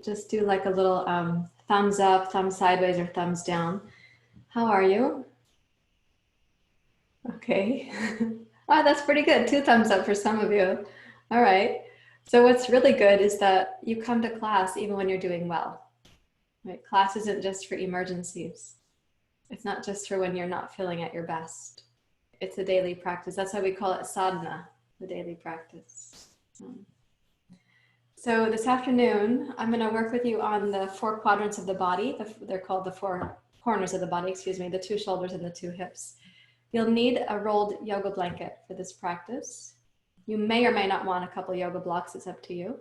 Just do like a little thumbs up, thumbs sideways, or thumbs down. How are you? Okay. Oh, that's pretty good. 2 thumbs up for some of you. All right. So what's really good is that you come to class even when you're doing well. Right? Class isn't just for emergencies. It's not just for when you're not feeling at your best. It's a daily practice. That's why we call it sadhana, the daily practice. So this afternoon, I'm going to work with you on the 4 quadrants of the body. They're called the 4 corners of the body, excuse me, the 2 shoulders and the 2 hips. You'll need a rolled yoga blanket for this practice. You may or may not want a couple yoga blocks, it's up to you.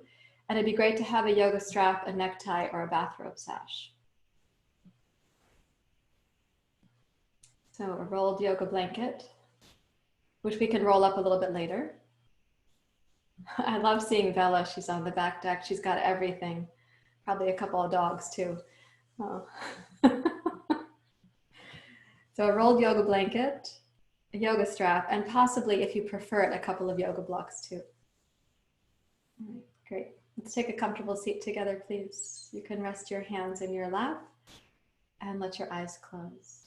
And it'd be great to have a yoga strap, a necktie, or a bathrobe sash. So a rolled yoga blanket, which we can roll up a little bit later. I love seeing Bella. She's on the back deck. She's got everything. Probably a couple of dogs too. Oh. So a rolled yoga blanket, a yoga strap, and possibly, if you prefer it, a couple of yoga blocks too. All right, great. Let's take a comfortable seat together, please. You can rest your hands in your lap and let your eyes close.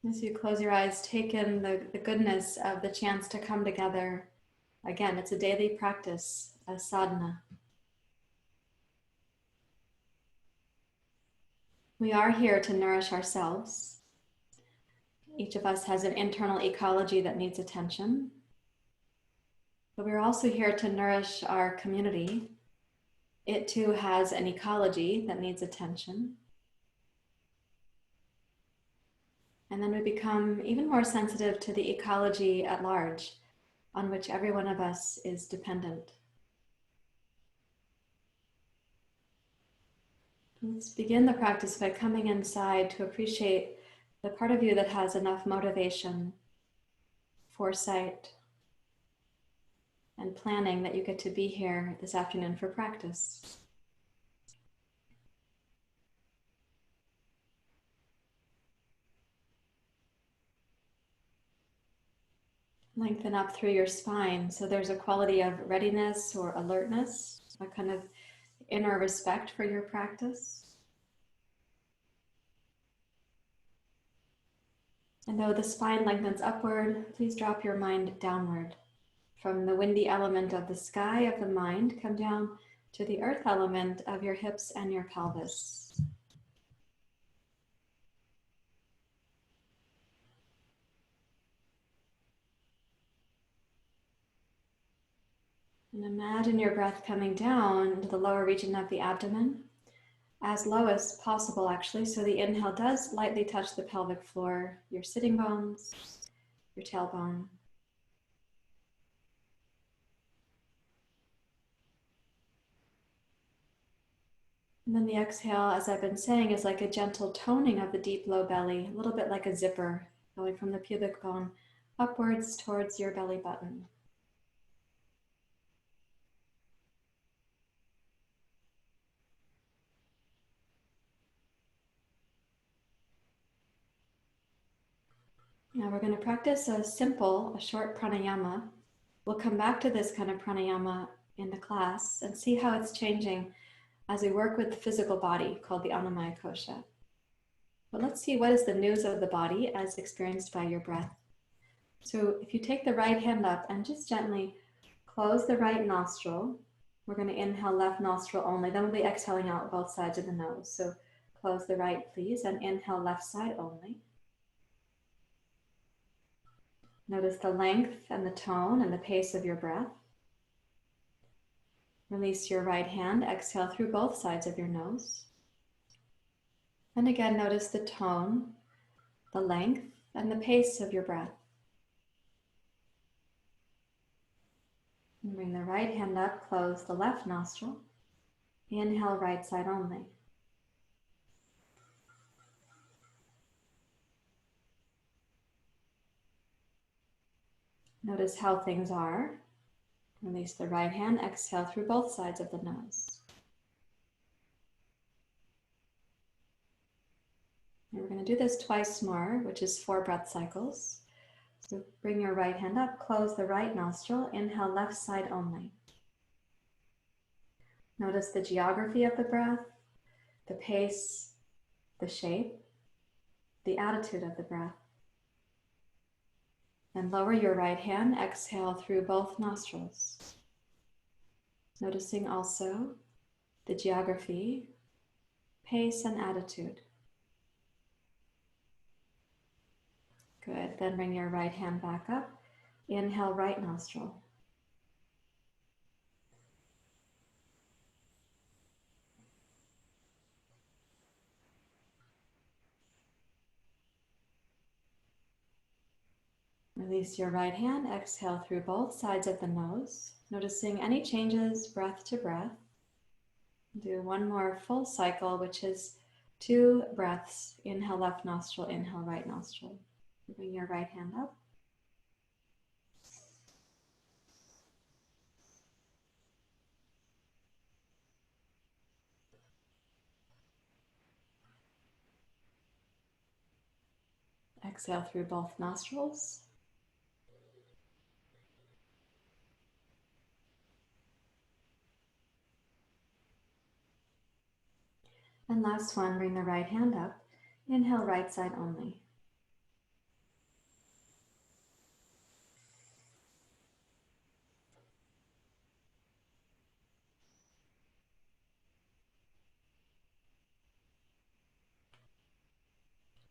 As you close your eyes, take in the goodness of the chance to come together. Again, it's a daily practice, a sadhana. We are here to nourish ourselves. Each of us has an internal ecology that needs attention. But we're also here to nourish our community. It too has an ecology that needs attention. And then we become even more sensitive to the ecology at large, on which every one of us is dependent. Let's begin the practice by coming inside to appreciate the part of you that has enough motivation, foresight, and planning that you get to be here this afternoon for practice. Lengthen up through your spine. So there's a quality of readiness or alertness, a kind of inner respect for your practice. And though the spine lengthens upward, please drop your mind downward. From the windy element of the sky of the mind, come down to the earth element of your hips and your pelvis. And imagine your breath coming down into the lower region of the abdomen, as low as possible actually. So the inhale does lightly touch the pelvic floor, your sitting bones, your tailbone. And then the exhale, as I've been saying, is like a gentle toning of the deep low belly, a little bit like a zipper going from the pubic bone upwards towards your belly button. Now we're going to practice a short pranayama. We'll come back to this kind of pranayama in the class and see how it's changing as we work with the physical body called the Annamaya Kosha. But let's see what is the news of the body as experienced by your breath. So if you take the right hand up and just gently close the right nostril, we're going to inhale left nostril only, then we'll be exhaling out both sides of the nose. So close the right, please, and inhale left side only. Notice the length and the tone and the pace of your breath. Release your right hand, exhale through both sides of your nose. And again, notice the tone, the length, and the pace of your breath. And bring the right hand up, close the left nostril. Inhale right side only. Notice how things are. Release the right hand, exhale through both sides of the nose. And we're going to do this twice more, which is 4 breath cycles. So bring your right hand up, close the right nostril, inhale left side only. Notice the geography of the breath, the pace, the shape, the attitude of the breath. Then lower your right hand, exhale through both nostrils. Noticing also the geography, pace, and attitude. Good, then bring your right hand back up. Inhale, right nostril. Release your right hand, exhale through both sides of the nose, noticing any changes breath to breath. Do one more full cycle, which is 2 breaths. Inhale left nostril, inhale right nostril. Bring your right hand up. Exhale through both nostrils. And last one, bring the right hand up. Inhale, right side only.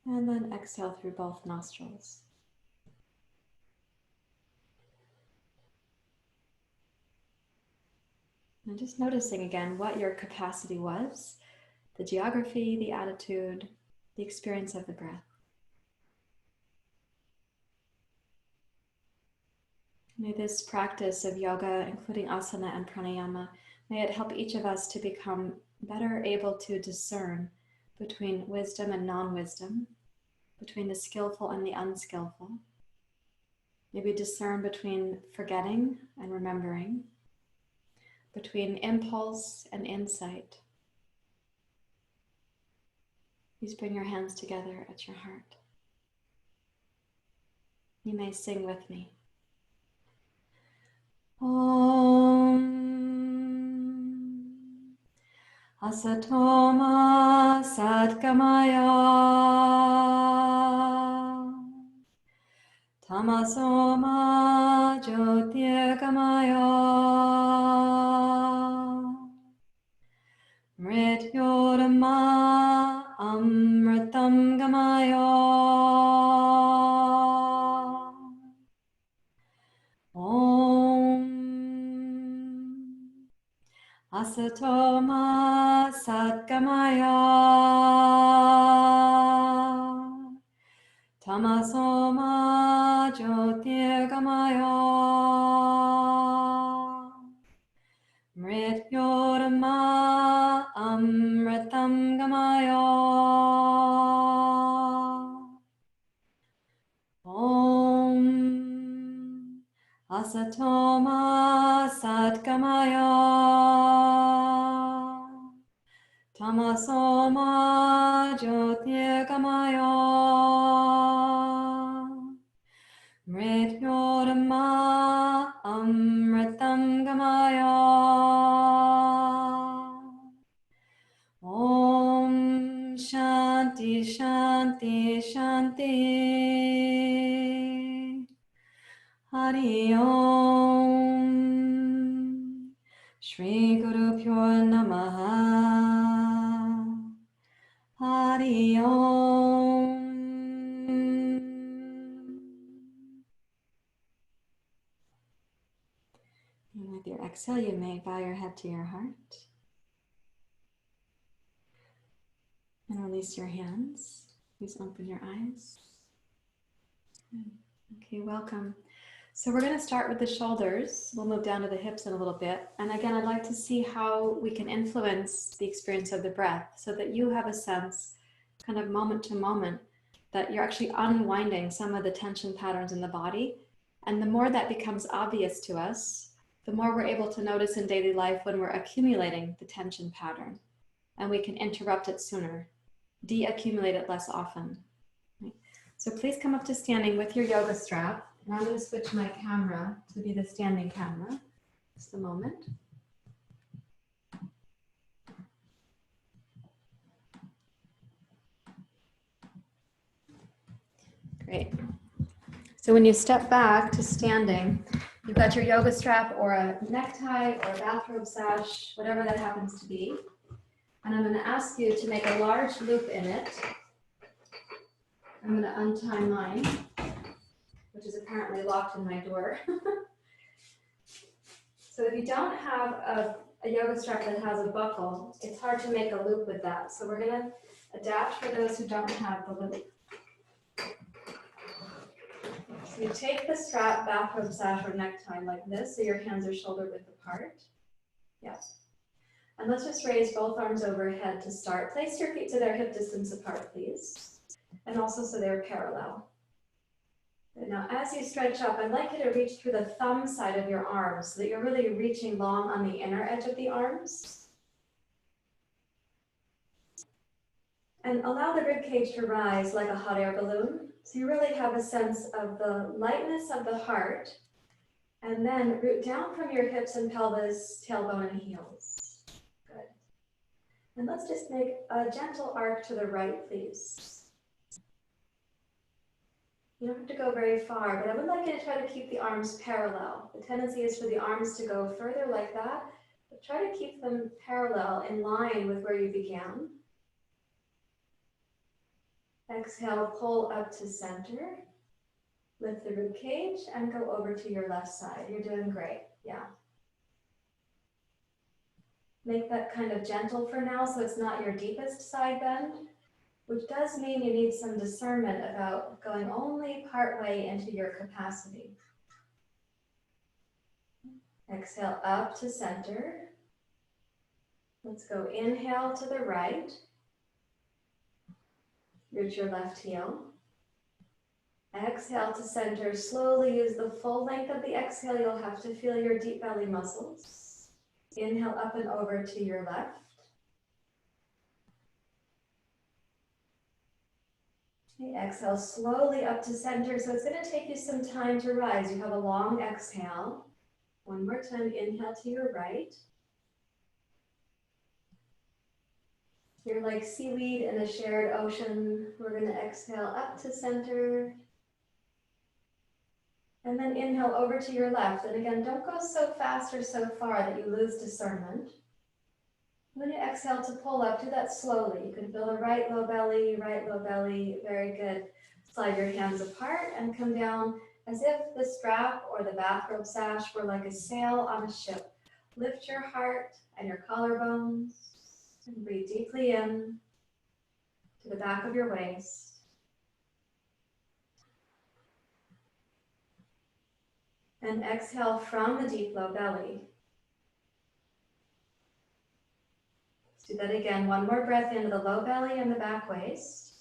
And then exhale through both nostrils. And just noticing again what your capacity was, the geography, the attitude, the experience of the breath. May this practice of yoga, including asana and pranayama, may it help each of us to become better able to discern between wisdom and non-wisdom, between the skillful and the unskillful. Maybe discern between forgetting and remembering, between impulse and insight. Please bring your hands together at your heart. You may sing with me. Om Asatoma Sadgamaya Tamasoma Jyotirgamaya Mrityorama Amritam Gamaya Om Asatoma Sadgamaya Tamasoma Jyotirgamaya Mrityorama Amritam Gamaya Om Asatoma Sadgamaya Tamasoma Jyotirgamaya Mrityorama Amritam Gamaya Om Shanti Shanti Shanti Hari Om Shri Guru Pyo Namaha Hari Om. And with your exhale, you may bow your head to your heart and release your hands. Please open your eyes. Good. Okay, welcome. So we're going to start with the shoulders. We'll move down to the hips in a little bit. And again, I'd like to see how we can influence the experience of the breath so that you have a sense, kind of moment to moment, that you're actually unwinding some of the tension patterns in the body. And the more that becomes obvious to us, the more we're able to notice in daily life when we're accumulating the tension pattern. And we can interrupt it sooner, de-accumulate it less often. So please come up to standing with your yoga strap. And I'm going to switch my camera to be the standing camera. Just a moment. Great. So when you step back to standing, you've got your yoga strap or a necktie or a bathrobe sash, whatever that happens to be. And I'm going to ask you to make a large loop in it. I'm going to untie mine, which is apparently locked in my door. So if you don't have a yoga strap that has a buckle, it's hard to make a loop with that. So we're going to adapt for those who don't have the loop. So you take the strap, bathrobe sash, or necktie like this, so your hands are shoulder width apart. Yes. And let's just raise both arms overhead to start. Place your feet to their hip distance apart, please. And also so they're parallel. And now as you stretch up, I'd like you to reach through the thumb side of your arms so that you're really reaching long on the inner edge of the arms. And allow the rib cage to rise like a hot air balloon. So you really have a sense of the lightness of the heart. And then root down from your hips and pelvis, tailbone and heels. Good. And let's just make a gentle arc to the right, please. You don't have to go very far, but I would like you to try to keep the arms parallel. The tendency is for the arms to go further like that, but try to keep them parallel in line with where you began. Exhale, pull up to center. Lift the rib cage and go over to your left side. You're doing great, yeah. Make that kind of gentle for now so it's not your deepest side bend, which does mean you need some discernment about going only part way into your capacity. Exhale up to center. Let's go inhale to the right. Root your left heel. Exhale to center. Slowly use the full length of the exhale. You'll have to feel your deep belly muscles. Inhale up and over to your left. Okay, exhale slowly up to center. So it's going to take you some time to rise. You have a long exhale. One more time, inhale to your right. You're like seaweed in a shared ocean. We're going to exhale up to center. And then inhale over to your left. And again, don't go so fast or so far that you lose discernment. When you exhale to pull up, do that slowly. You can feel the right low belly, very good. Slide your hands apart and come down as if the strap or the bathrobe sash were like a sail on a ship. Lift your heart and your collarbones and breathe deeply in to the back of your waist. And exhale from the deep low belly. Do that again. One more breath into the low belly and the back waist.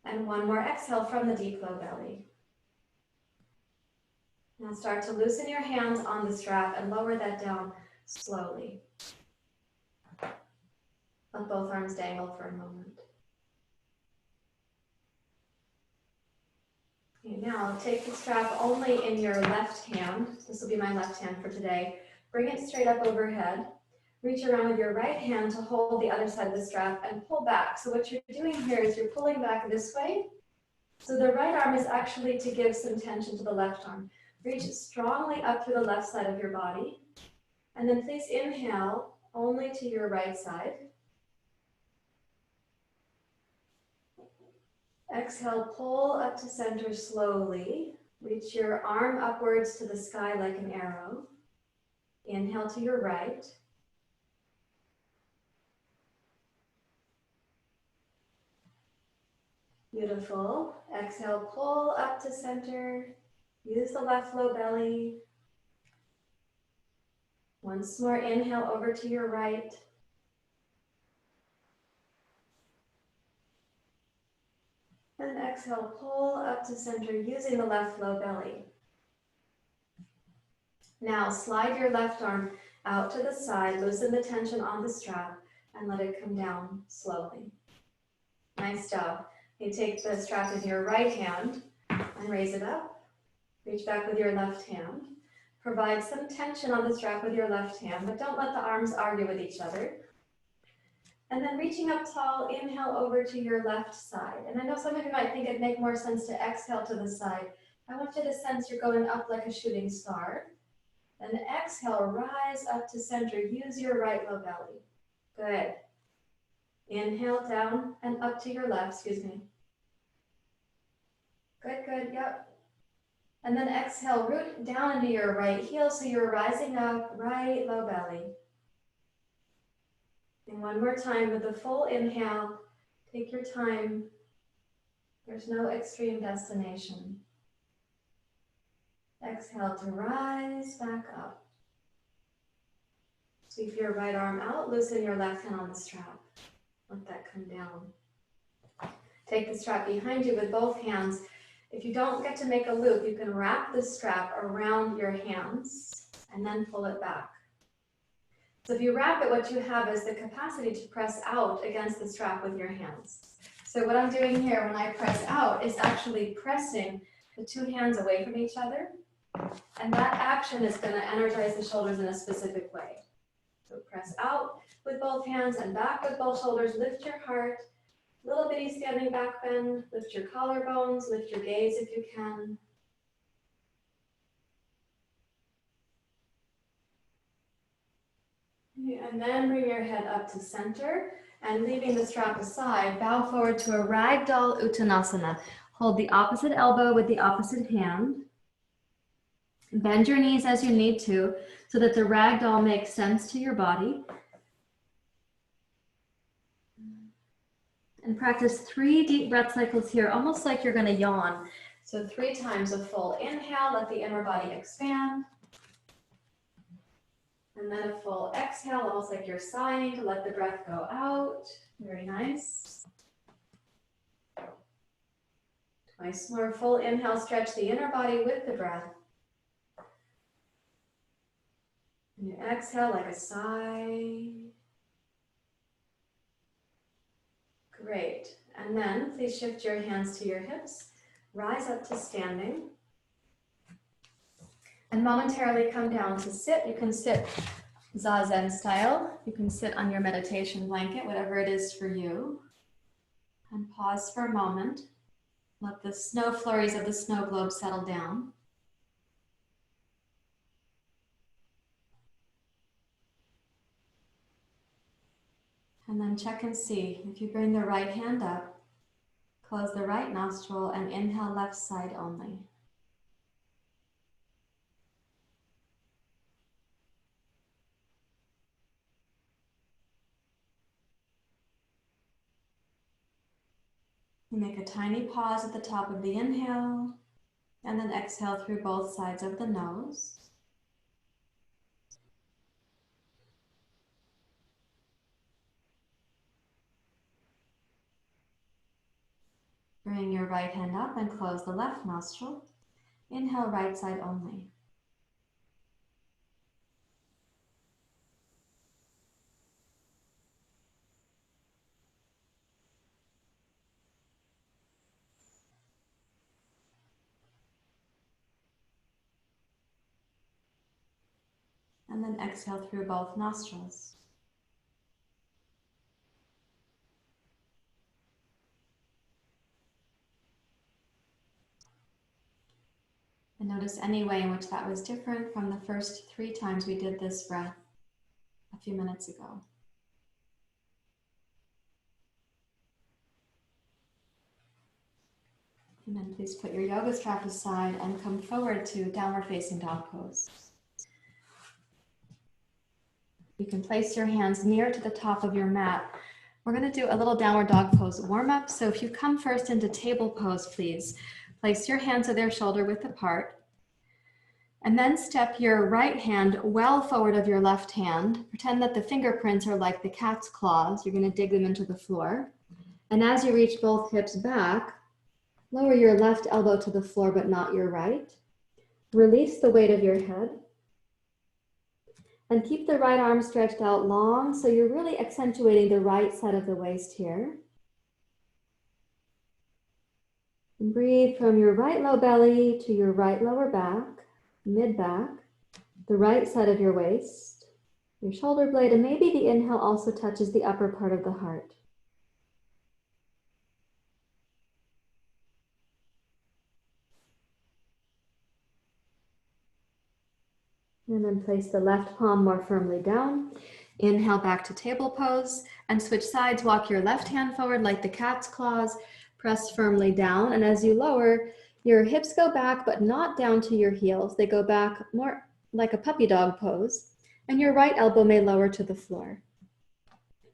And one more exhale from the deep low belly. Now start to loosen your hands on the strap and lower that down slowly. Let both arms dangle for a moment. Okay, now take the strap only in your left hand. This will be my left hand for today. Bring it straight up overhead. Reach around with your right hand to hold the other side of the strap and pull back. So what you're doing here is you're pulling back this way. So the right arm is actually to give some tension to the left arm. Reach strongly up through the left side of your body. And then please inhale only to your right side. Exhale, pull up to center slowly. Reach your arm upwards to the sky like an arrow. Inhale to your right. Beautiful. Exhale, pull up to center. Use the left low belly. Once more, inhale over to your right. And exhale, pull up to center using the left low belly. Now slide your left arm out to the side, loosen the tension on the strap, and let it come down slowly. Nice job. You take the strap with your right hand and raise it up. Reach back with your left hand. Provide some tension on the strap with your left hand, but don't let the arms argue with each other. And then reaching up tall, inhale over to your left side. And I know some of you might think it'd make more sense to exhale to the side. I want you to sense you're going up like a shooting star. Then exhale, rise up to center. Use your right low belly. Good. Inhale down and up to your left, excuse me. Good, good, yep. And then exhale, root down into your right heel so you're rising up, right low belly. And one more time with the full inhale, take your time. There's no extreme destination. Exhale to rise back up. Sweep your right arm out, loosen your left hand on the strap. Let that come down. Take the strap behind you with both hands. If you don't get to make a loop, you can wrap the strap around your hands and then pull it back. So if you wrap it, what you have is the capacity to press out against the strap with your hands. So what I'm doing here when I press out is actually pressing the two hands away from each other. And that action is going to energize the shoulders in a specific way. So press out with both hands and back with both shoulders. Lift your heart. Little bitty standing back bend. Lift your collarbones. Lift your gaze if you can. And then bring your head up to center. And leaving the strap aside, bow forward to a ragdoll uttanasana. Hold the opposite elbow with the opposite hand. Bend your knees as you need to so that the ragdoll makes sense to your body. And practice 3 deep breath cycles here, almost like you're going to yawn. So 3 times a full inhale, let the inner body expand. And then a full exhale, almost like you're sighing to let the breath go out. Very nice. Twice more full inhale, stretch the inner body with the breath. And you exhale like a sigh. Great. And then please shift your hands to your hips. Rise up to standing. And momentarily come down to sit. You can sit Zazen style. You can sit on your meditation blanket, whatever it is for you. And pause for a moment. Let the snow flurries of the snow globe settle down. And then check and see. If you bring the right hand up, close the right nostril and inhale left side only. You make a tiny pause at the top of the inhale, and then exhale through both sides of the nose. Bring your right hand up and close the left nostril. Inhale right side only. And then exhale through both nostrils. And notice any way in which that was different from the first 3 times we did this breath a few minutes ago. And then please put your yoga strap aside and come forward to downward facing dog pose. You can place your hands near to the top of your mat. We're going to do a little downward dog pose warm up. So if you come first into table pose, please place your hands at their shoulder width apart. And then step your right hand well forward of your left hand. Pretend that the fingerprints are like the cat's claws. You're going to dig them into the floor. And as you reach both hips back, lower your left elbow to the floor, but not your right. Release the weight of your head. And keep the right arm stretched out long, so you're really accentuating the right side of the waist here. And breathe from your right low belly to your right lower back, mid back, the right side of your waist, your shoulder blade, and maybe the inhale also touches the upper part of the heart. And then place the left palm more firmly down. Inhale back to table pose and switch sides. Walk your left hand forward like the cat's claws. Press firmly down. And as you lower, your hips go back, but not down to your heels. They go back more like a puppy dog pose. And your right elbow may lower to the floor.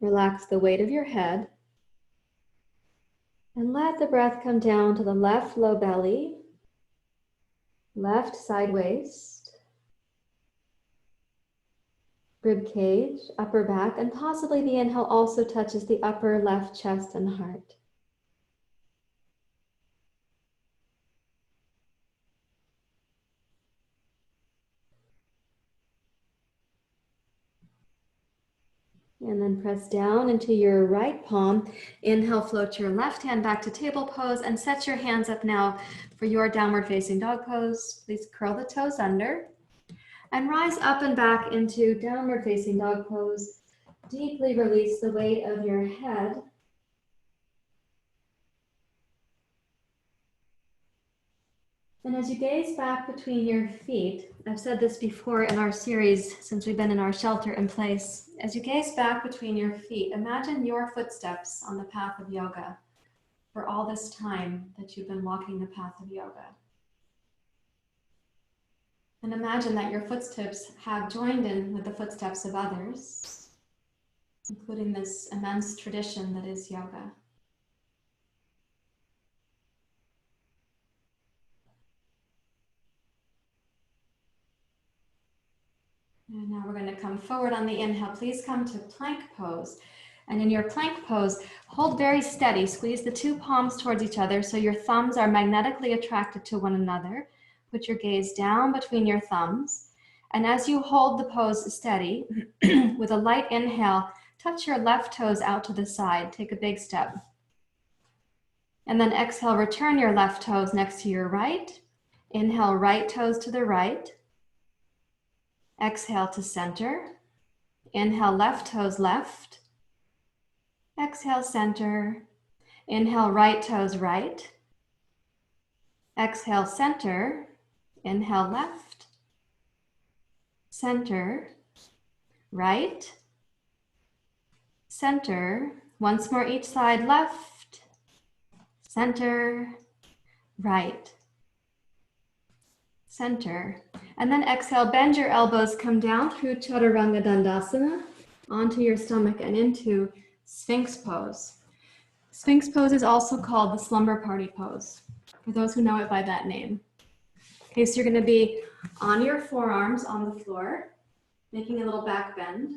Relax the weight of your head. And let the breath come down to the left low belly, left side waist, rib cage, upper back, and possibly the inhale also touches the upper left chest and heart. And then press down into your right palm. Inhale, float your left hand back to table pose and set your hands up now for your downward facing dog pose. Please curl the toes under and rise up and back into downward facing dog pose. Deeply release the weight of your head. And as you gaze back between your feet, I've said this before in our series since we've been in our shelter in place, as you gaze back between your feet, imagine your footsteps on the path of yoga for all this time that you've been walking the path of yoga. And imagine that your footsteps have joined in with the footsteps of others, including this immense tradition that is yoga. And now we're going to come forward on the inhale. Please come to plank pose. And in your plank pose, hold very steady. Squeeze the two palms towards each other so your thumbs are magnetically attracted to one another. Put your gaze down between your thumbs. And as you hold the pose steady, with a light inhale, touch your left toes out to the side. Take a big step. And then exhale, return your left toes next to your right. Inhale, right toes to the right. Exhale to center. Inhale, left toes left. Exhale, center. Inhale, right toes right. Exhale, center. Inhale, left. Center. Right. Center. Once more each side, left. Center. Right. Center. And then exhale, bend your elbows, come down through Chaturanga Dandasana onto your stomach and into Sphinx pose. Sphinx pose is also called the slumber party pose, for those who know it by that name. Okay, so you're going to be on your forearms on the floor, making a little back bend,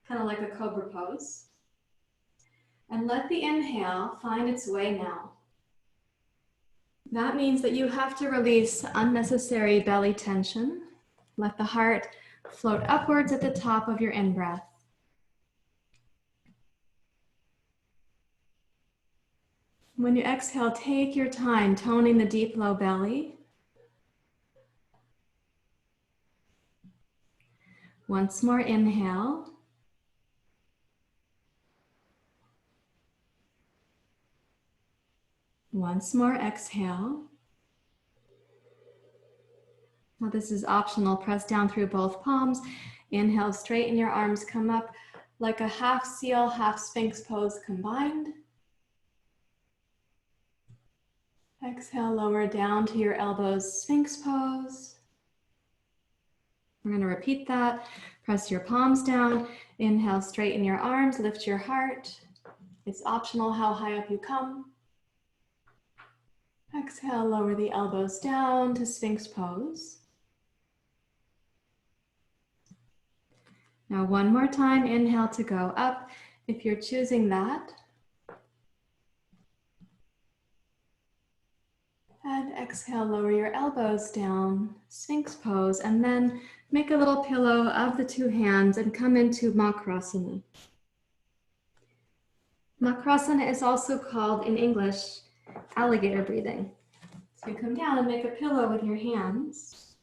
kind of like a cobra pose. And let the inhale find its way now. That means that you have to release unnecessary belly tension. Let the heart float upwards at the top of your in-breath. When you exhale, take your time toning the deep low belly. Once more, inhale. Once more, exhale. Now this is optional. Press down through both palms. Inhale, straighten your arms, come up like a half seal, half sphinx pose combined. Exhale, lower down to your elbows, sphinx pose. We're going to repeat that. Press your palms down. Inhale, straighten your arms, lift your heart. It's optional how high up you come. Exhale, lower the elbows down to sphinx pose. Now one more time, inhale to go up if you're choosing that. And exhale, lower your elbows down, sphinx pose, and then make a little pillow of the two hands and come into Makrasana. Makrasana is also called in English alligator breathing. So you come down and make a pillow with your hands.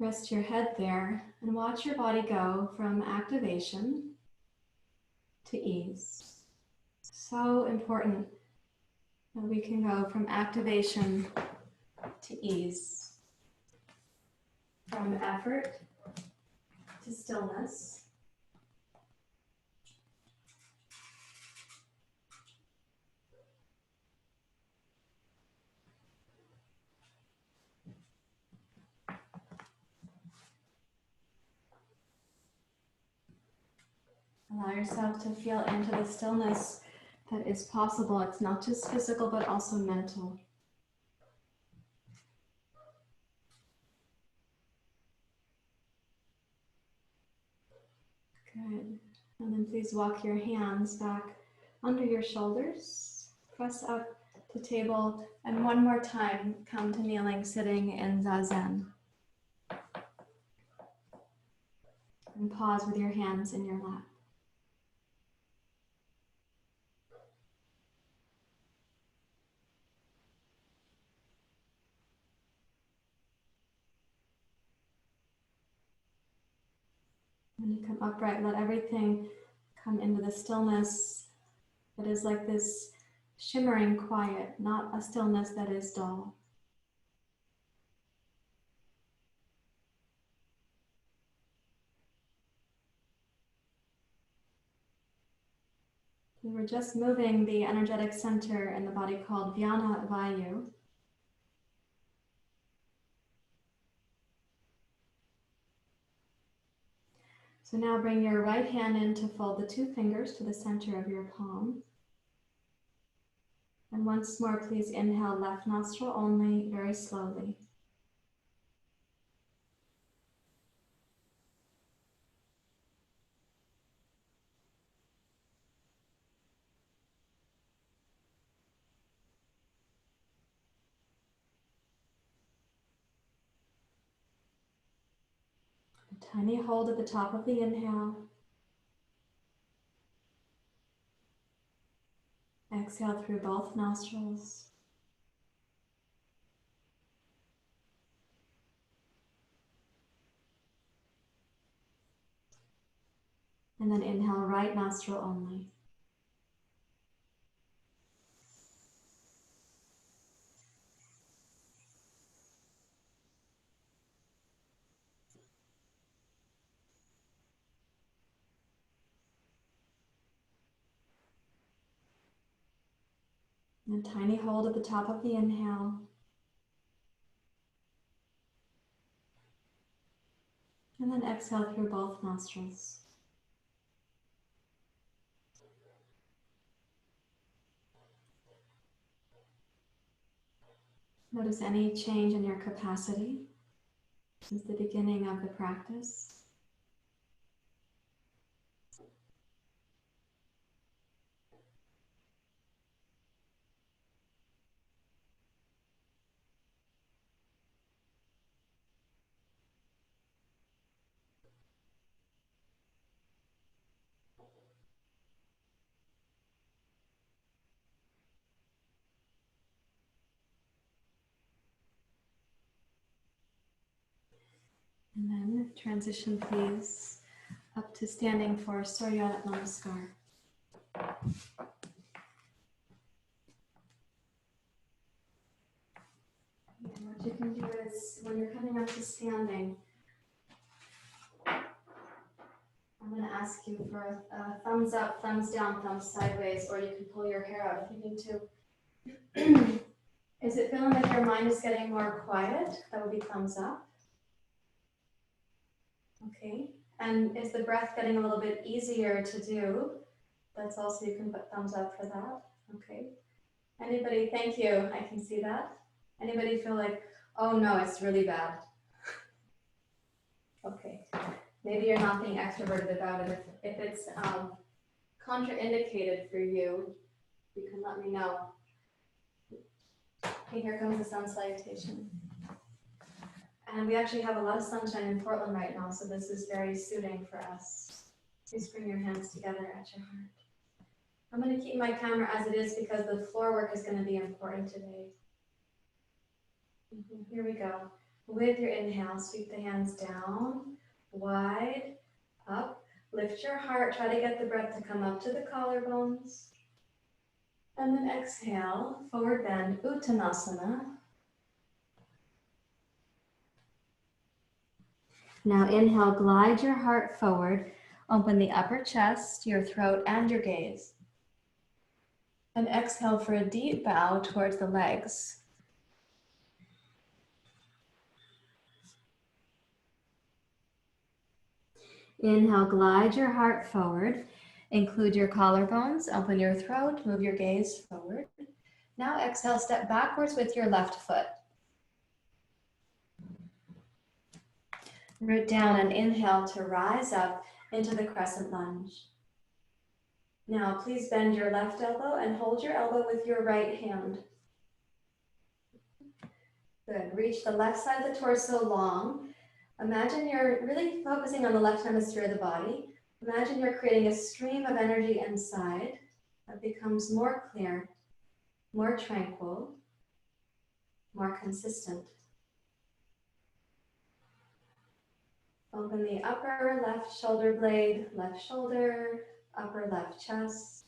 Rest your head there and watch your body go from activation to ease. So important that we can go from activation to ease, from effort to stillness. Allow yourself to feel into the stillness that is possible. It's not just physical, but also mental. Good. And then please walk your hands back under your shoulders. Press up to table. And one more time, come to kneeling, sitting in Zazen. And pause with your hands in your lap. When you come upright, let everything come into the stillness that is like this shimmering quiet, not a stillness that is dull. We were just moving the energetic center in the body called Vyana Vayu. So now bring your right hand in to fold the two fingers to the center of your palm. And once more, please inhale left nostril only, very slowly. A tiny hold at the top of the inhale. Exhale through both nostrils. And then inhale right nostril only. And a tiny hold at the top of the inhale. And then exhale through both nostrils. Notice any change in your capacity since the beginning of the practice. And then transition please up to standing for Surya Namaskar. And what you can do is, when you're coming up to standing, I'm going to ask you for a thumbs up, thumbs down, thumbs sideways, or you can pull your hair out if you need to. Is it feeling like your mind is getting more quiet? That would be thumbs up. Okay. And is the breath getting a little bit easier to do? That's also, you can put thumbs up for that. Okay. Anybody, thank you. I can see that. Anybody feel like, oh no, it's really bad? Okay. Maybe you're not being extroverted about it. If it's contraindicated for you, you can let me know. Okay, here comes the sun salutation. And we actually have a lot of sunshine in Portland right now, so this is very suiting for us. Please bring your hands together at your heart. I'm going to keep my camera as it is because the floor work is going to be important today. Here we go. With your inhale, sweep the hands down, wide, up. Lift your heart, try to get the breath to come up to the collarbones. And then exhale, forward bend, Uttanasana. Now inhale, glide your heart forward, open the upper chest, your throat, and your gaze. And exhale for a deep bow towards the legs. Inhale, glide your heart forward. Include your collarbones, open your throat, move your gaze forward. Now exhale, step backwards with your left foot. Root down and inhale to rise up into the crescent lunge. Now please bend your left elbow and hold your elbow with your right hand. Good. Reach the left side of the torso long. Imagine you're really focusing on the left hemisphere of the body. Imagine you're creating a stream of energy inside that becomes more clear, more tranquil, more consistent. Open the upper left shoulder blade, left shoulder, upper left chest.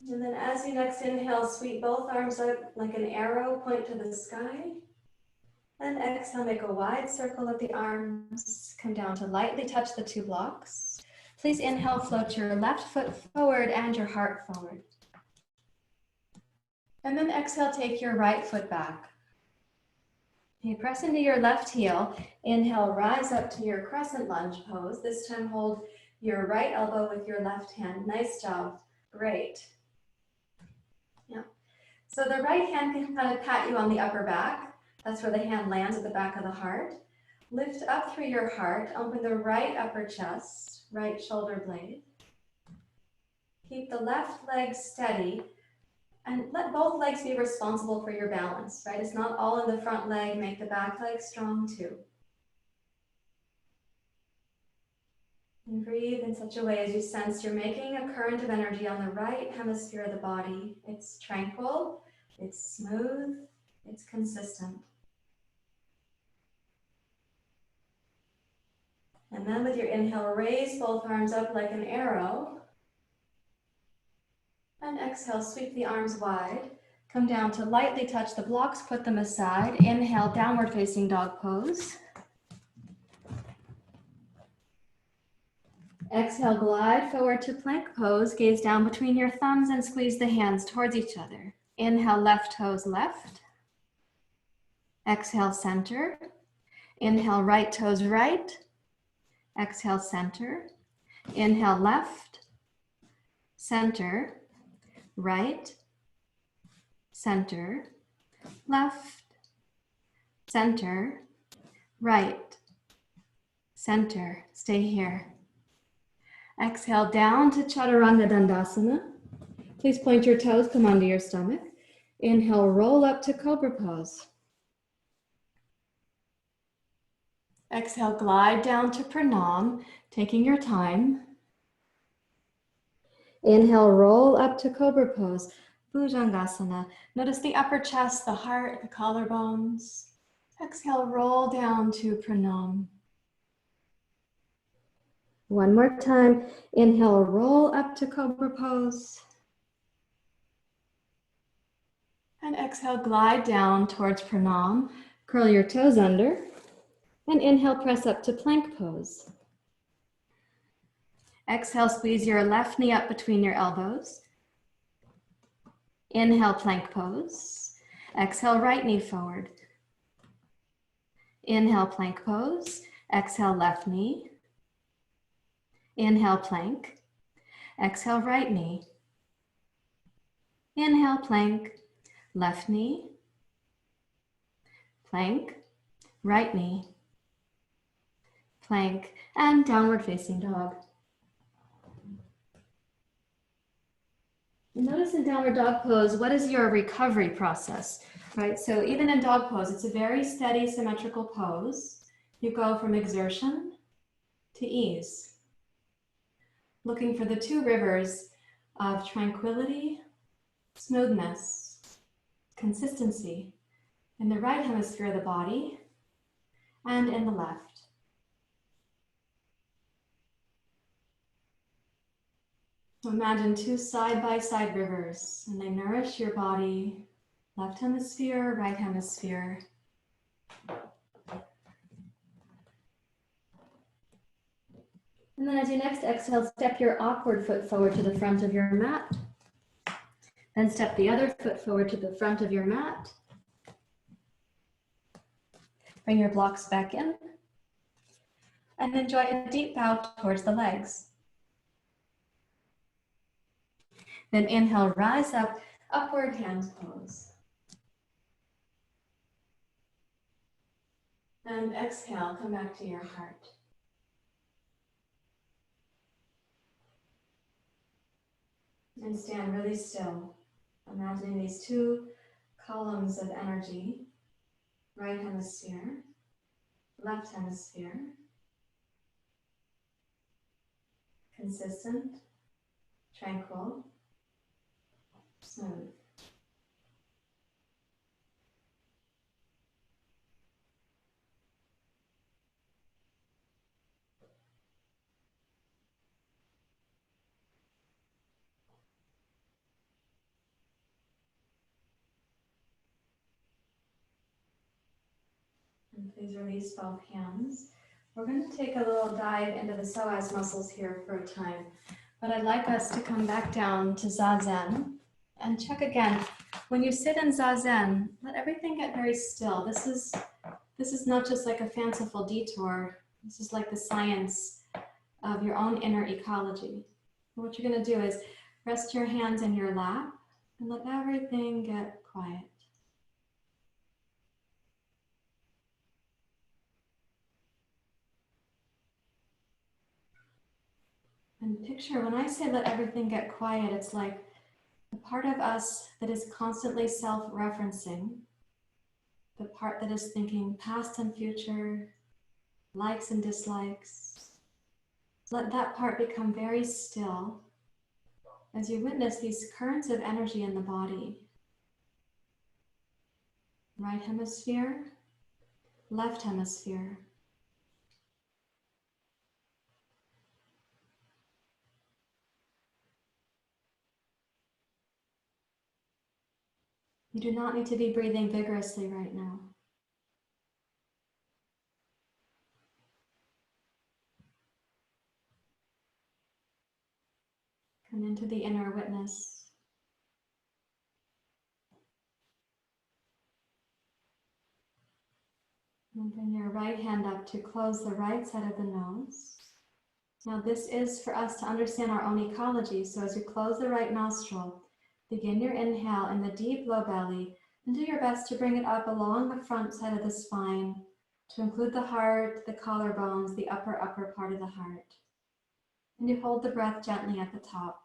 And then as you next inhale, sweep both arms up like an arrow, point to the sky. And exhale, make a wide circle of the arms. Come down to lightly touch the two blocks. Please inhale, float your left foot forward and your heart forward. And then exhale, take your right foot back. Okay, press into your left heel. Inhale, rise up to your crescent lunge pose. This time hold your right elbow with your left hand. Nice job. Great. Yeah. So the right hand can kind of pat you on the upper back. That's where the hand lands at the back of the heart. Lift up through your heart. Open the right upper chest, right shoulder blade. Keep the left leg steady and let both legs be responsible for your balance, right? It's not all in the front leg. Make the back leg strong too. And breathe in such a way as you sense you're making a current of energy on the right hemisphere of the body. It's tranquil, it's smooth, it's consistent. And then with your inhale, raise both arms up like an arrow. And exhale, sweep the arms wide. Come down to lightly touch the blocks, put them aside. Inhale, downward facing dog pose. Exhale, glide forward to plank pose. Gaze down between your thumbs and squeeze the hands towards each other. Inhale, left toes left. Exhale, center. Inhale, right toes right. Exhale, center. Inhale, left, center, right, center, left, center, right, center. Stay here. Exhale, down to Chaturanga Dandasana. Please point your toes, come onto your stomach. Inhale, roll up to Cobra Pose. Exhale, glide down to Pranam, taking your time. Inhale, roll up to Cobra Pose, Bhujangasana. Notice the upper chest, the heart, the collarbones. Exhale, roll down to Pranam. One more time. Inhale, roll up to Cobra Pose. And exhale, glide down towards Pranam. Curl your toes under. And inhale, press up to plank pose. Exhale, squeeze your left knee up between your elbows. Inhale, plank pose. Exhale, right knee forward. Inhale, plank pose. Exhale, left knee. Inhale, plank. Exhale, right knee. Inhale, plank. Left knee. Plank. Right knee. Plank, and downward facing dog. Notice in downward dog pose, what is your recovery process, right? So even in dog pose, it's a very steady, symmetrical pose. You go from exertion to ease, looking for the two rivers of tranquility, smoothness, consistency in the right hemisphere of the body and in the left. So imagine two side-by-side rivers, and they nourish your body, left hemisphere, right hemisphere. And then as you next exhale, step your awkward foot forward to the front of your mat. Then step the other foot forward to the front of your mat. Bring your blocks back in. And enjoy a deep bow towards the legs. Then inhale, rise up, upward hands pose. And exhale, come back to your heart. And stand really still, imagining these two columns of energy, right hemisphere, left hemisphere, consistent, tranquil, smooth. And please release both hands. We're going to take a little dive into the psoas muscles here for a time, but I'd like us to come back down to Zazen and check again. When you sit in Zazen, let everything get very still. This is not just like a fanciful detour. This is like the science of your own inner ecology. And what you're going to do is rest your hands in your lap and let everything get quiet. And picture, when I say let everything get quiet, it's like the part of us that is constantly self-referencing, the part that is thinking past and future, likes and dislikes. Let that part become very still as you witness these currents of energy in the body. Right hemisphere, left hemisphere. You do not need to be breathing vigorously right now. Come into the inner witness. And bring your right hand up to close the right side of the nose. Now this is for us to understand our own ecology. So as you close the right nostril, begin your inhale in the deep low belly and do your best to bring it up along the front side of the spine to include the heart, the collarbones, the upper part of the heart. And you hold the breath gently at the top.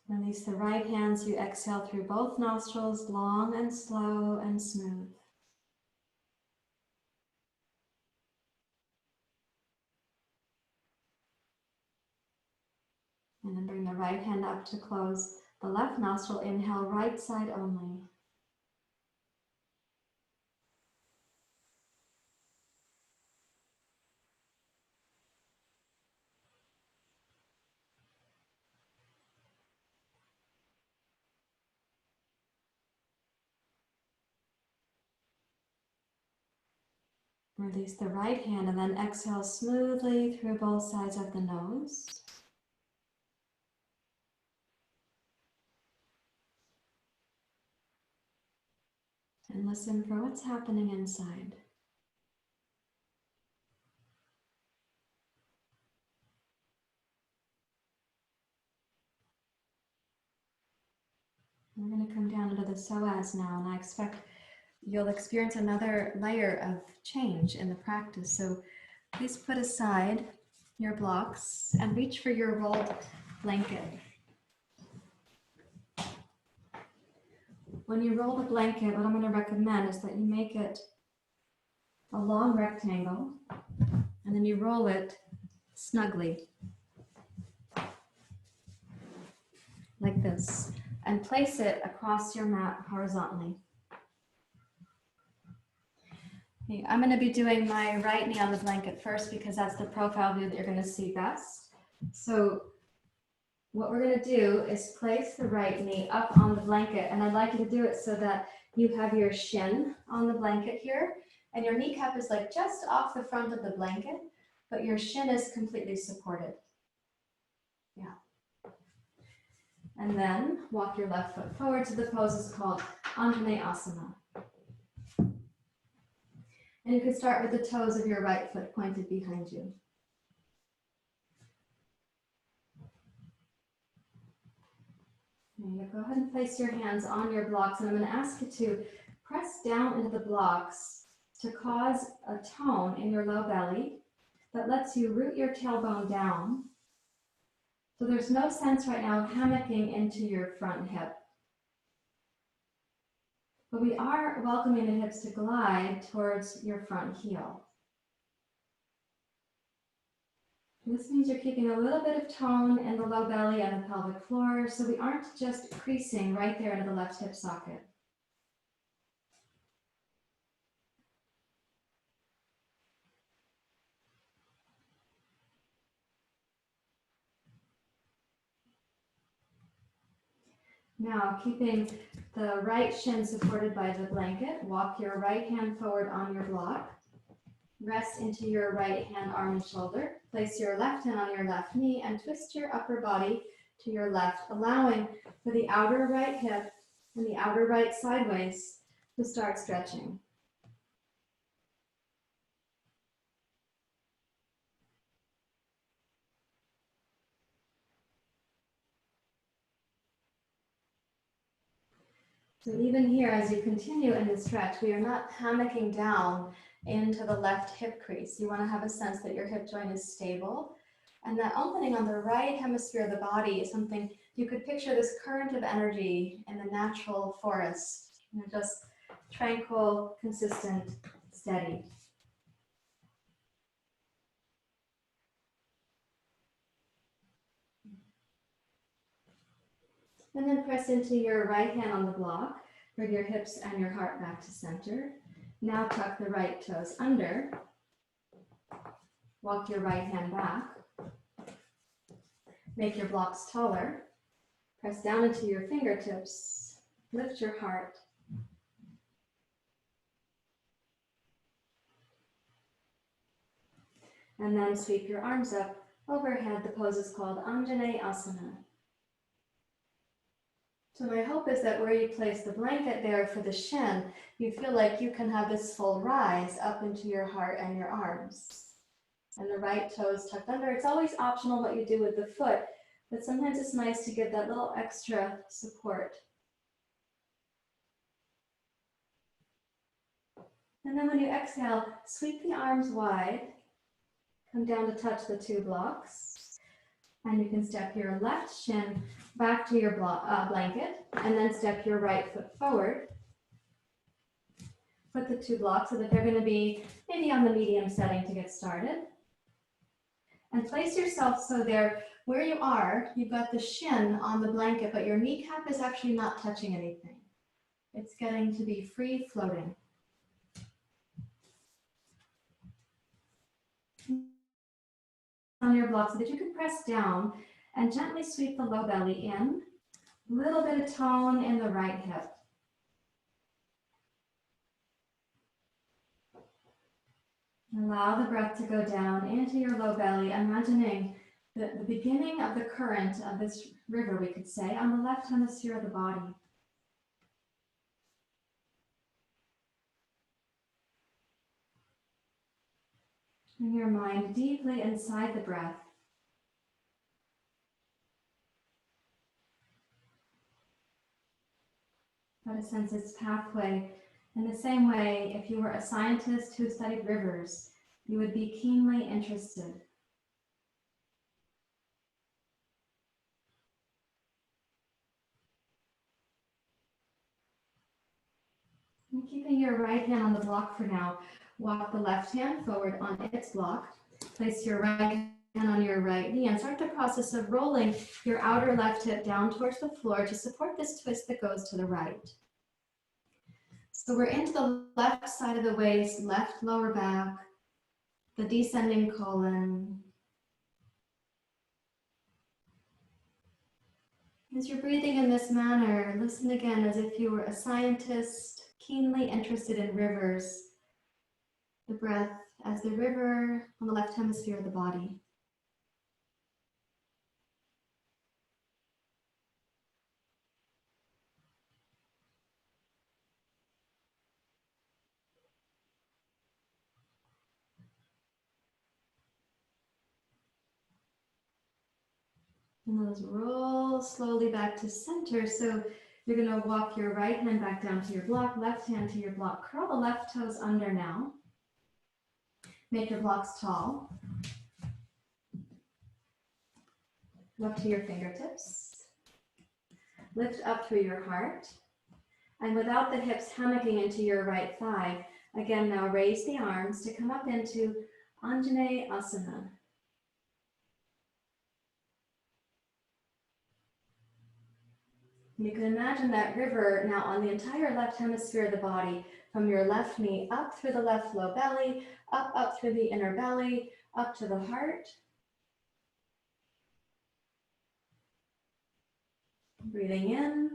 Release the right hand so you exhale through both nostrils, long and slow and smooth. And then bring the right hand up to close the left nostril. Inhale, right side only. Release the right hand and then exhale smoothly through both sides of the nose. And listen for what's happening inside. We're going to come down into the psoas now, and I expect you'll experience another layer of change in the practice. So please put aside your blocks and reach for your rolled blanket. When you roll the blanket, what I'm going to recommend is that you make it a long rectangle, and then you roll it snugly, like like this and place it across your mat horizontally. Okay, I'm going to be doing my right knee on the blanket first because that's the profile view that you're going to see best. So what we're going to do is place the right knee up on the blanket, and I'd like you to do it so that you have your shin on the blanket here, and your kneecap is like just off the front of the blanket, but your shin is completely supported. Yeah. And then walk your left foot forward to the pose. It's called Anjaneyasana. And you can start with the toes of your right foot pointed behind you. Go ahead and place your hands on your blocks, and I'm going to ask you to press down into the blocks to cause a tone in your low belly that lets you root your tailbone down. So there's no sense right now of hammocking into your front hip. But we are welcoming the hips to glide towards your front heel. This means you're keeping a little bit of tone in the low belly and the pelvic floor, so we aren't just creasing right there into the left hip socket. Now, keeping the right shin supported by the blanket, walk your right hand forward on your block. Rest into your right hand, arm, and shoulder. Place your left hand on your left knee and twist your upper body to your left, allowing for the outer right hip and the outer right sideways to start stretching. So even here, as you continue in the stretch, we are not hammocking down into the left hip crease. You want to have a sense that your hip joint is stable. And that opening on the right hemisphere of the body is something you could picture, this current of energy in the natural forest, just tranquil, consistent, steady. And then press into your right hand on the block. Bring your hips and your heart back to center. Now tuck the right toes under. Walk your right hand back. Make your blocks taller. Press down into your fingertips. Lift your heart. And then sweep your arms up overhead. The pose is called Anjaneyasana. So my hope is that where you place the blanket there for the shin, you feel like you can have this full rise up into your heart and your arms. And the right toes tucked under. It's always optional what you do with the foot, but sometimes it's nice to give that little extra support. And then when you exhale, sweep the arms wide. Come down to touch the two blocks. And you can step your left shin back to your blanket, and then step your right foot forward. Put the two blocks so that they're going to be maybe on the medium setting to get started. And place yourself so there, where you are, you've got the shin on the blanket, but your kneecap is actually not touching anything. It's getting to be free floating. On your block so that you can press down and gently sweep the low belly in. A little bit of tone in the right hip. Allow the breath to go down into your low belly, imagining the beginning of the current of this river, we could say, on the left hemisphere of the body. Bring your mind deeply inside the breath. Try to sense its pathway. In the same way, if you were a scientist who studied rivers, you would be keenly interested. And keeping your right hand on the block for now, walk the left hand forward on its block. Place your right on your right knee and start the process of rolling your outer left hip down towards the floor to support this twist that goes to the right. So we're into the left side of the waist, left lower back, the descending colon. As you're breathing in this manner, listen again as if you were a scientist keenly interested in rivers. The breath as the river on the left hemisphere of the body. And those roll slowly back to center. So you're going to walk your right hand back down to your block, left hand to your block. Curl the left toes under now. Make your blocks tall. Up to your fingertips. Lift up through your heart. And without the hips hammocking into your right thigh, again, now raise the arms to come up into Anjane Asana. You can imagine that river now on the entire left hemisphere of the body, from your left knee up through the left low belly, up through the inner belly, up to the heart. Breathing in.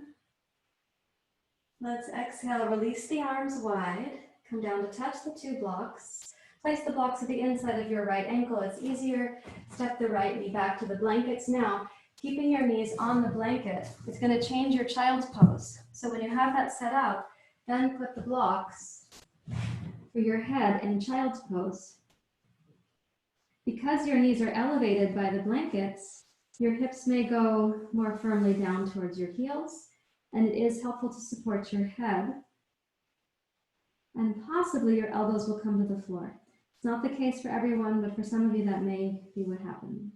Let's exhale, release the arms wide. Come down to touch the two blocks. Place the blocks at the inside of your right ankle. It's easier. Step the right knee back to the blankets. Now, keeping your knees on the blanket, it's going to change your child's pose. So when you have that set up, then put the blocks for your head in child's pose. Because your knees are elevated by the blankets, your hips may go more firmly down towards your heels, and it is helpful to support your head. And possibly your elbows will come to the floor. It's not the case for everyone, but for some of you that may be what happens.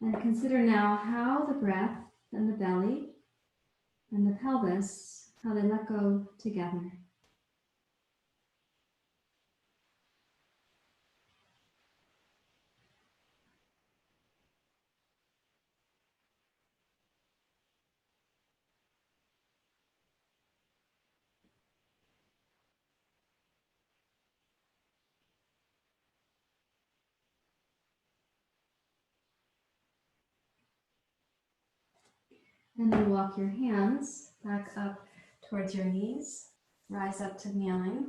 And consider now how the breath and the belly and the pelvis, how they let go together. And then walk your hands back up towards your knees. Rise up to kneeling.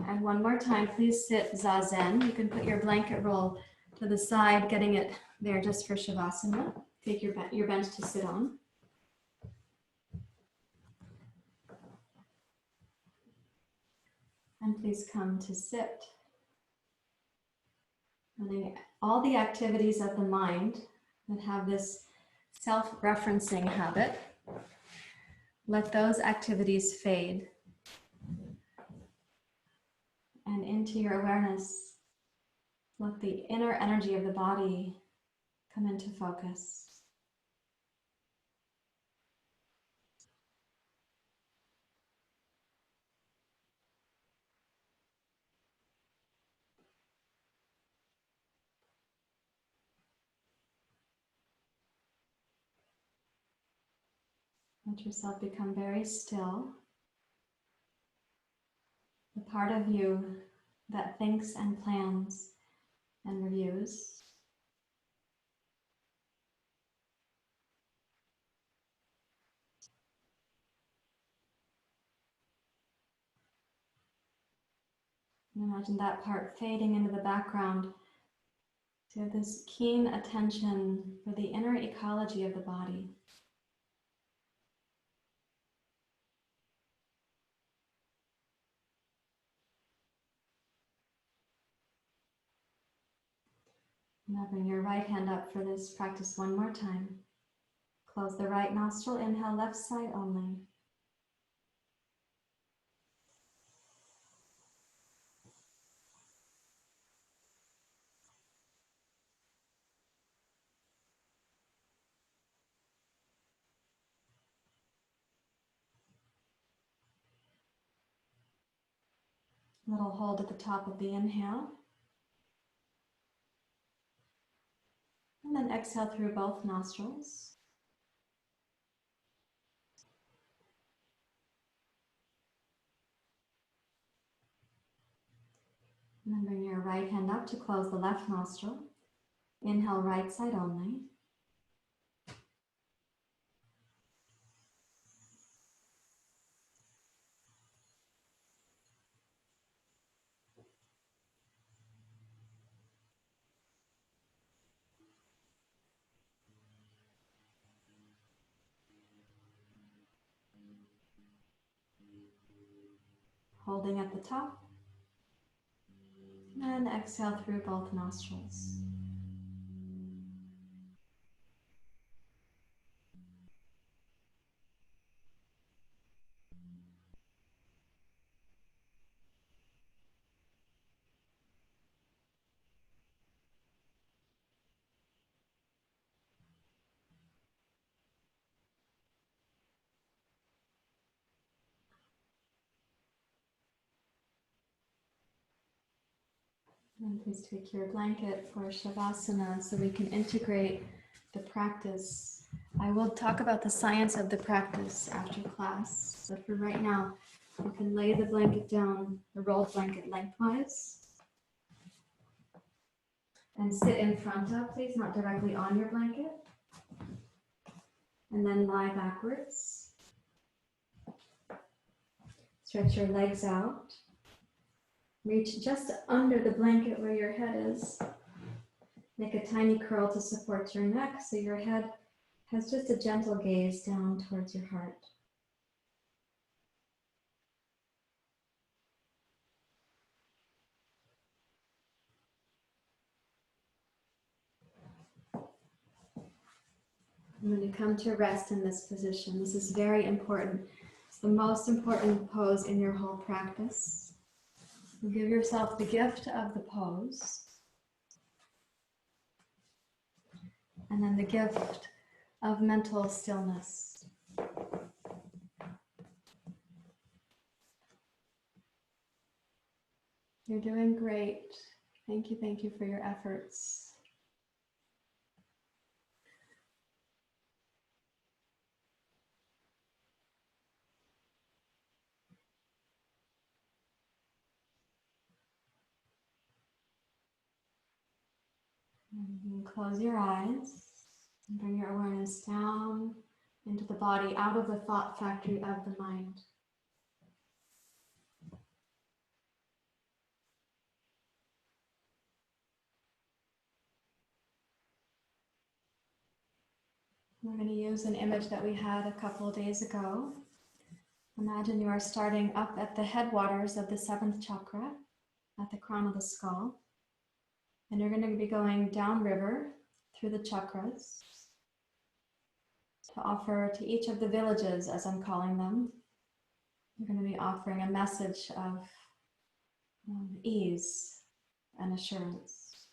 And one more time, please sit Zazen. You can put your blanket roll to the side, getting it there just for Shavasana. Take your bench to sit on. And please come to sit. Letting all the activities of the mind that have this self-referencing habit, let those activities fade. And into your awareness, let the inner energy of the body come into focus. Let yourself become very still. The part of you that thinks and plans and reviews. And imagine that part fading into the background to this keen attention for the inner ecology of the body. Now bring your right hand up for this practice one more time. Close the right nostril, inhale, left side only. Little hold at the top of the inhale. And then exhale through both nostrils. And then bring your right hand up to close the left nostril. Inhale, right side only. Holding at the top. And exhale through both nostrils. And please tweak your blanket for Shavasana so we can integrate the practice. I will talk about the science of the practice after class, but for right now, you can lay the blanket down, the rolled blanket lengthwise, and sit in front of, please, not directly on your blanket, and then lie backwards. Stretch your legs out. Reach just under the blanket where your head is. Make a tiny curl to support your neck so your head has just a gentle gaze down towards your heart. And when you come to rest in this position, this is very important. It's the most important pose in your whole practice. You give yourself the gift of the pose, and then the gift of mental stillness. You're doing great. Thank you for your efforts. And you can close your eyes and bring your awareness down into the body, out of the thought factory of the mind. We're going to use an image that we had a couple of days ago. Imagine you are starting up at the headwaters of the 7th chakra, at the crown of the skull. And you're going to be going downriver through the chakras to offer to each of the villages, as I'm calling them. You're going to be offering a message of ease and assurance.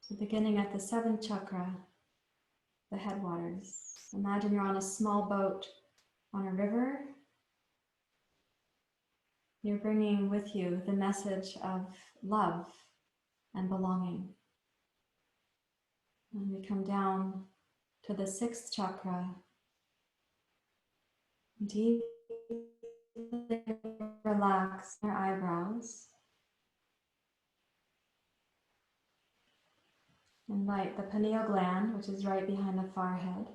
So beginning at the 7th chakra, the headwaters. Imagine you're on a small boat on a river. You're bringing with you the message of love and belonging. And we come down to the 6th chakra. Deeply relax your eyebrows. Invite the pineal gland, which is right behind the forehead,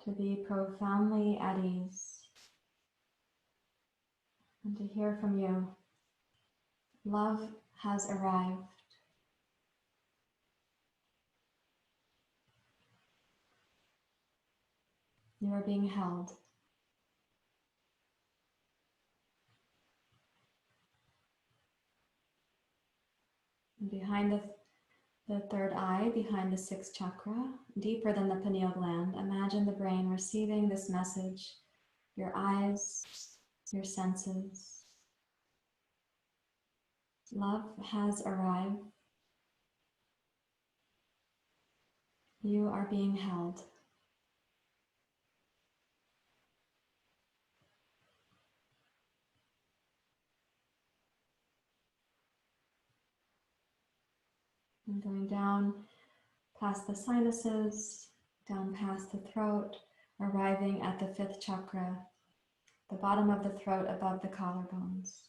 to be profoundly at ease. And to hear from you, love has arrived. You are being held. And behind the third eye, behind the 6th chakra, deeper than the pineal gland, imagine the brain receiving this message, your eyes, your senses. Love has arrived. You are being held. And going down past the sinuses, down past the throat, arriving at the fifth chakra, the bottom of the throat above the collarbones.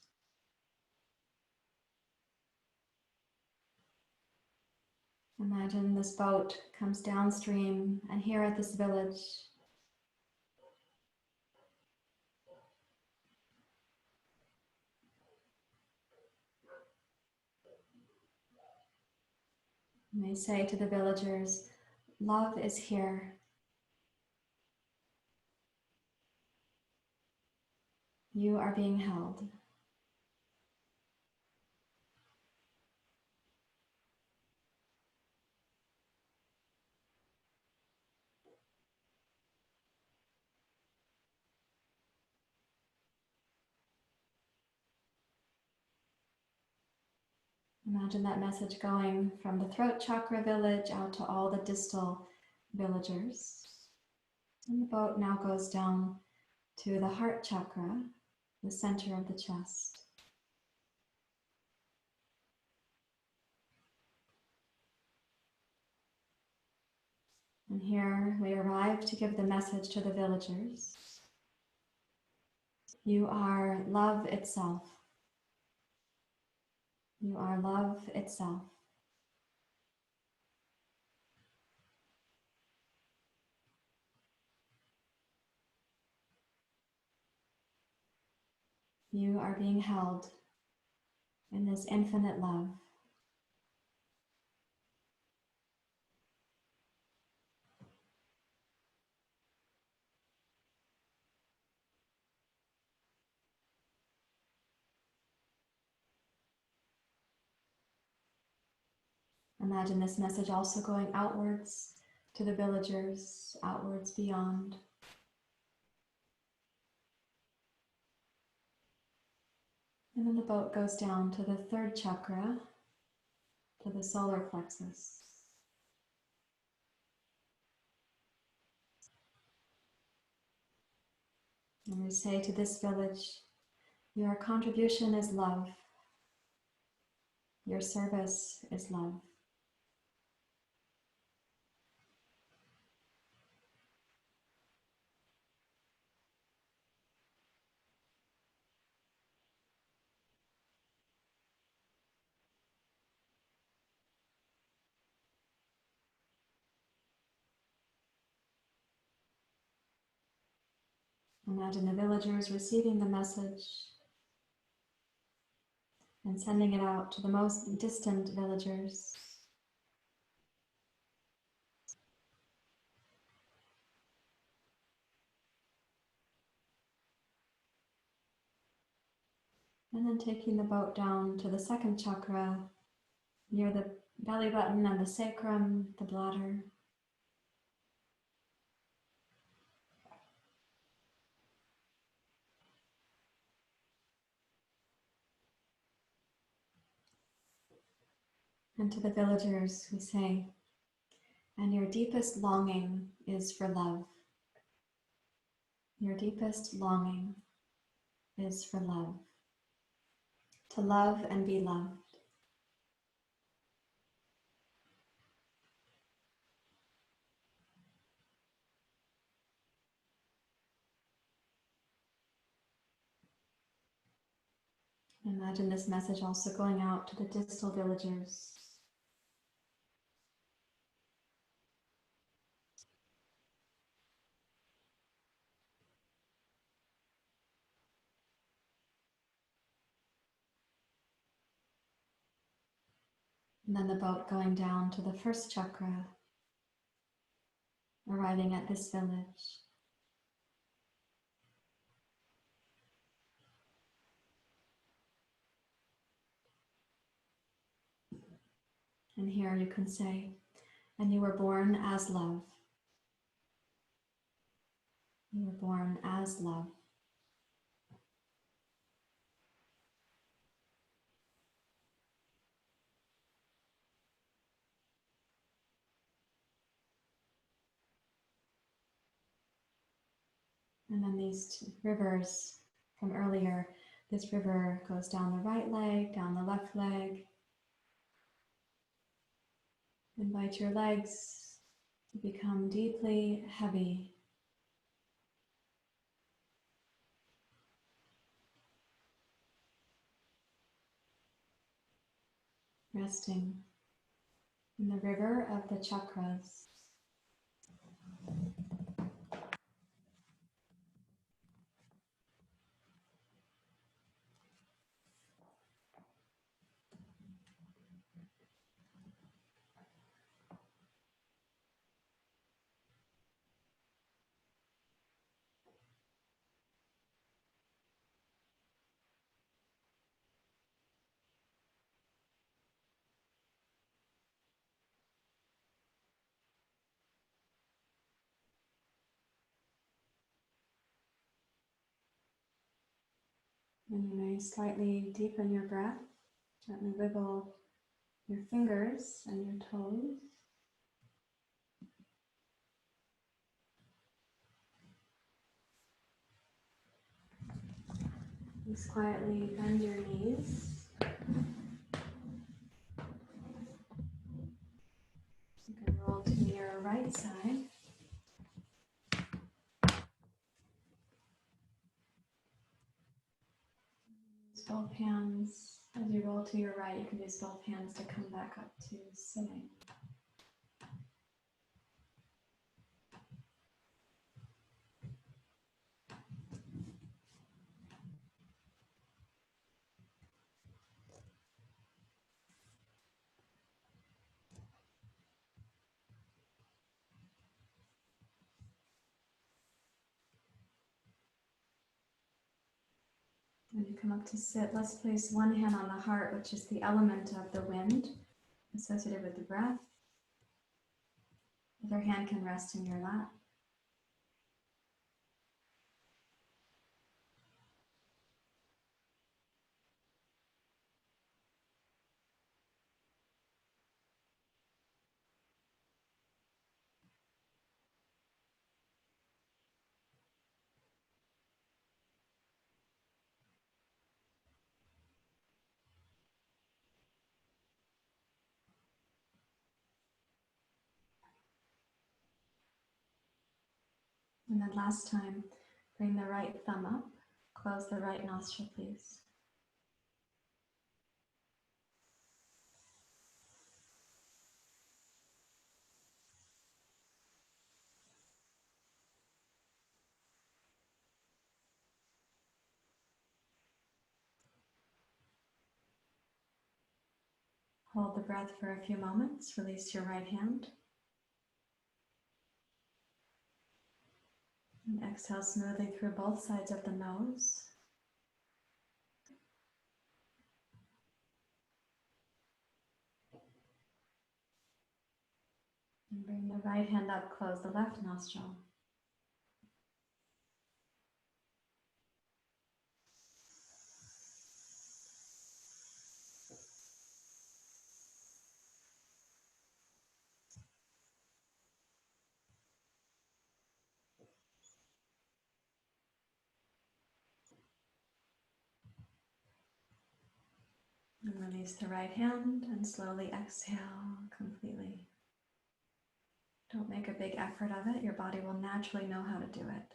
Imagine this boat comes downstream, and here at this village, you may say to the villagers, love is here. You are being held. Imagine that message going from the throat chakra village out to all the distal villagers. And the boat now goes down to the heart chakra, the center of the chest. And here we arrive to give the message to the villagers. You are love itself. You are love itself. You are being held in this infinite love. Imagine this message also going outwards to the villagers, outwards beyond. And then the boat goes down to the third chakra, to the solar plexus. And we say to this village, your contribution is love. Your service is love. Imagine the villagers receiving the message and sending it out to the most distant villagers. And then taking the boat down to the second chakra, near the belly button and the sacrum, the bladder. And to the villagers we say, and your deepest longing is for love. Your deepest longing is for love. To love and be loved. Imagine this message also going out to the distal villagers. And then the boat going down to the first chakra, arriving at this village. And here you can say, and you were born as love. You were born as love. And then these two rivers from earlier, this river goes down the right leg, down the left leg. Invite your legs to become deeply heavy. Resting in the river of the chakras. And you may slightly deepen your breath, gently wiggle your fingers and your toes. Just quietly bend your knees. You can roll to your right side. Use both hands. As you roll to your right, you can use both hands to come back up to sitting. When you come up to sit, let's place one hand on the heart, which is the element of the wind associated with the breath. The other hand can rest in your lap. And then last time, bring the right thumb up. Close the right nostril, please. Hold the breath for a few moments. Release your right hand. And exhale smoothly through both sides of the nose. And bring the right hand up, close the left nostril. And release the right hand and slowly exhale completely. Don't make a big effort of it. Your body will naturally know how to do it.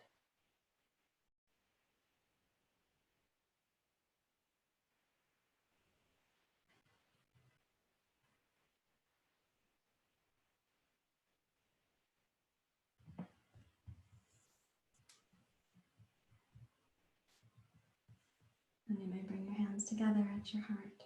And you may bring your hands together at your heart.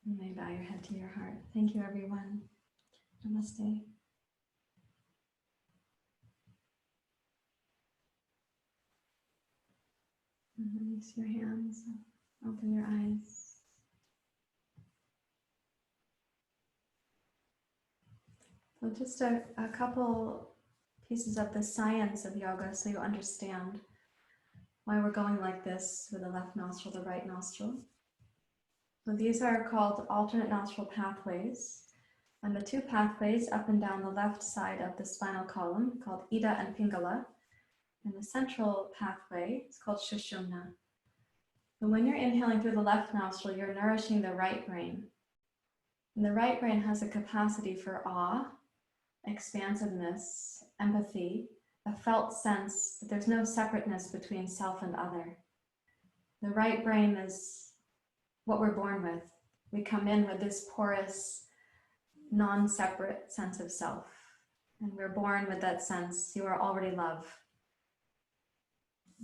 You may bow your head to your heart. Thank you, everyone. Namaste. And release your hands. Open your eyes. So just a couple pieces of the science of yoga so you understand why we're going like this with the left nostril, the right nostril. So these are called alternate nostril pathways. And the two pathways up and down the left side of the spinal column, called Ida and Pingala, and the central pathway is called Shushumna. So when you're inhaling through the left nostril, you're nourishing the right brain. And the right brain has a capacity for awe, expansiveness, empathy, a felt sense that there's no separateness between self and other. The right brain is what we're born with. We come in with this porous, non-separate sense of self. And we're born with that sense, you are already love.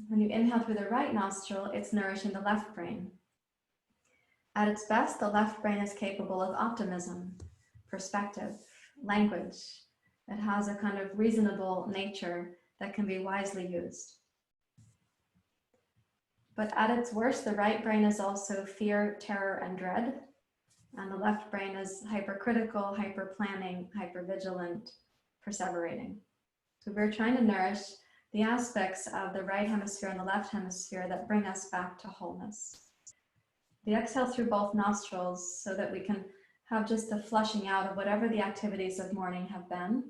When you inhale through the right nostril, it's nourishing the left brain. At its best, the left brain is capable of optimism, perspective, language. It has a kind of reasonable nature that can be wisely used. But at its worst, the right brain is also fear, terror, and dread. And the left brain is hypercritical, hyper-planning, hyper-vigilant, perseverating. So we're trying to nourish the aspects of the right hemisphere and the left hemisphere that bring us back to wholeness. The exhale through both nostrils so that we can have just the flushing out of whatever the activities of morning have been.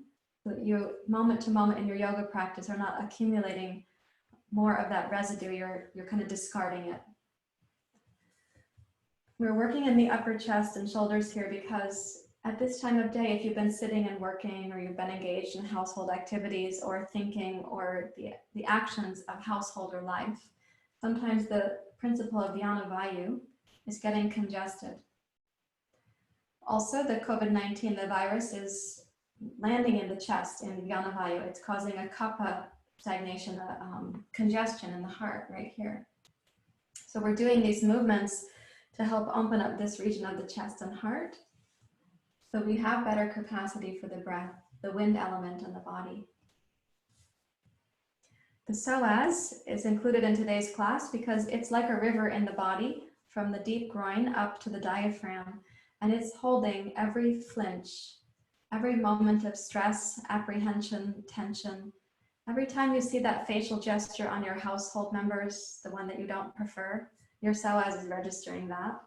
So that you, moment to moment in your yoga practice, are not accumulating more of that residue, you're kind of discarding it. We're working in the upper chest and shoulders here because at this time of day, if you've been sitting and working or you've been engaged in household activities or thinking or the actions of household or life, sometimes the principle of Vyana Vayu is getting congested. Also, the COVID-19, the virus, is landing in the chest in Vyana Vayu. It's causing a kapha stagnation, congestion in the heart right here. So we're doing these movements to help open up this region of the chest and heart, so we have better capacity for the breath, the wind element in the body. The psoas is included in today's class because it's like a river in the body from the deep groin up to the diaphragm, and it's holding every flinch, every moment of stress, apprehension, tension. Every time you see that facial gesture on your household members, the one that you don't prefer, your psoas is registering that.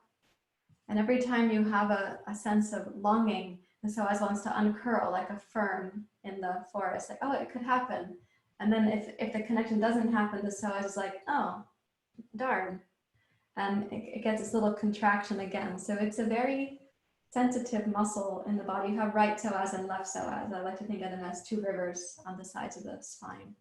And every time you have a sense of longing, the psoas wants to uncurl like a fern in the forest, like, oh, it could happen. And then if the connection doesn't happen, the psoas is like, oh, darn. And it gets this little contraction again. So it's a very sensitive muscle in the body. You have right psoas and left psoas. I like to think of them as two rivers on the sides of the spine.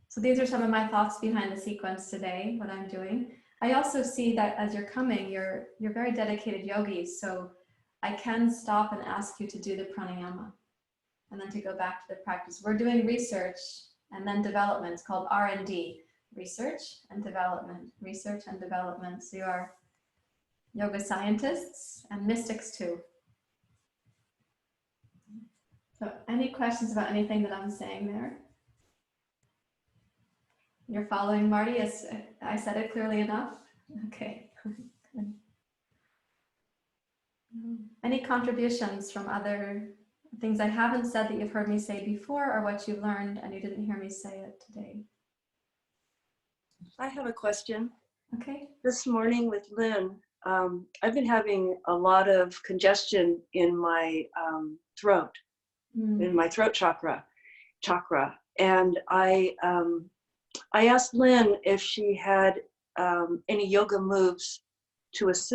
So these are some of my thoughts behind the sequence today, what I'm doing. I also see that as you're coming, you're very dedicated yogis, so I can stop and ask you to do the pranayama and then to go back to the practice. We're doing research and then development. It's called R&D, research and development, research and development. So you are yoga scientists and mystics too. So any questions about anything that I'm saying there? You're following, Marty? Yes, I said it clearly enough? Okay. Any contributions from other things I haven't said that you've heard me say before, or what you learned and you didn't hear me say it today? I have a question. Okay. This morning with Lynn, I've been having a lot of congestion in my throat, in my throat chakra. And I asked Lynn if she had any yoga moves to assist